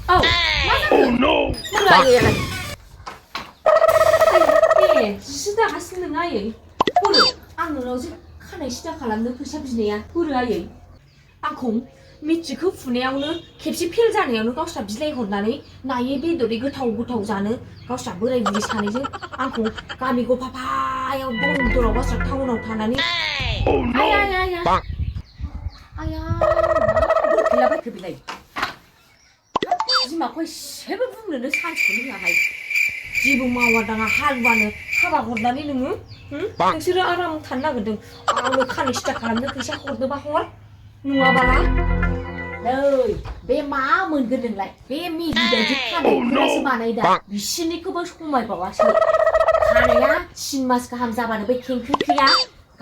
Oh, oh no! 뭐야 얘? 예, 시다 하시는 아이. 보르, आंनो जि खानाय सिदा खालामनो फैसा बिनाया बोरो आयै आंखौ मिथिखौ फुनायावनो खेबसे फेल जानायावनो गावस्रा बिलाइ हरनानै नायै बेदरै गोथाव गोथाव जानो गावस्रा बोराय बुरि सानैजों आंखौ गामि गफाफायाव दन्दराव गावस्रा टाउनाव थानानै आया आया आया आया मा बोरखैलाबायखो बेलाय बिमाखौ एसेबो बुंनोनो सान्सखौनो होआहाय जेबो मावा दाङा हालुवानो हाबा हरनानै नोङो नोंसोरो आराम थानो नागिरदों आंनो खानाय सिदा खालामनो फैसा हरनोबा हर नङाबाला नै बे मा मोनगोन नोंलाय बे मिगि बायदि खानायफोरासो बानायदा बिसिनिखौबो समायबावासो खानाया 3 मास गाहाम जाबानो बै खेंख्रिख्रिया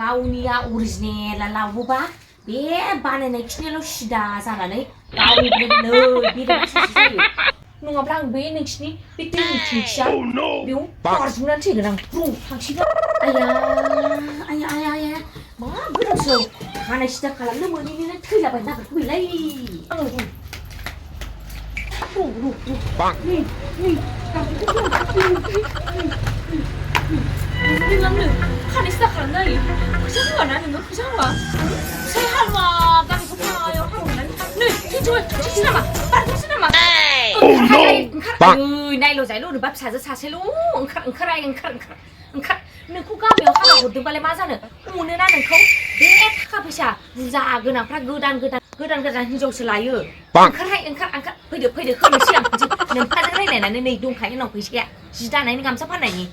गावनिया अरिजिनेला लावोबा बे बानायनाय खिनियाल' सिदा जानानै गावनि नै बेदरसो जायो नङाब्ला आं बे नोंसिनि बे दैनि थिंखिया बेयाव बारजुमनानै थैगोन आं ब्रुं थांसिगोन आया आया आया आया मा गोदावसोराव खानाय सिदा खालामनो मोनैनिनो थैलाबायनो नागिरखो बेलाय आङो नोंलांनो खानाय सिदा खालामनो हायो फैसा होआना नोङो फैसा होआ फिसाय हालुवा गामि गफायाव हालुवानानै नै थैनोसै नामा बारग'सै नामा ओंखार नायल' जायल' ओरैबा फिसाजो सासेल' ओंखार नोंखौ गामियाव हाबा हरदोंबालाय मा जानो अनोना नोंखौ बे थाखा फैसा बुरजा गोनांफ्रा गोदान हिनजावसो लायो ओंखार फैदो होनोसै आं नोंफाजों रायलायनानै नै दंखायो उनाव फैसाया जि दानायनि गामसा फाननायनि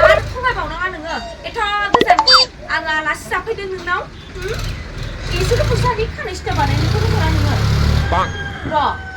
आरो थगायबावनाङा नोङो एथ' गोजाननि आं आलासि जाफैदों नोंनाव एसेल' फैसानि खानाय सिदा बानायनोखौनो हरा नोङो र'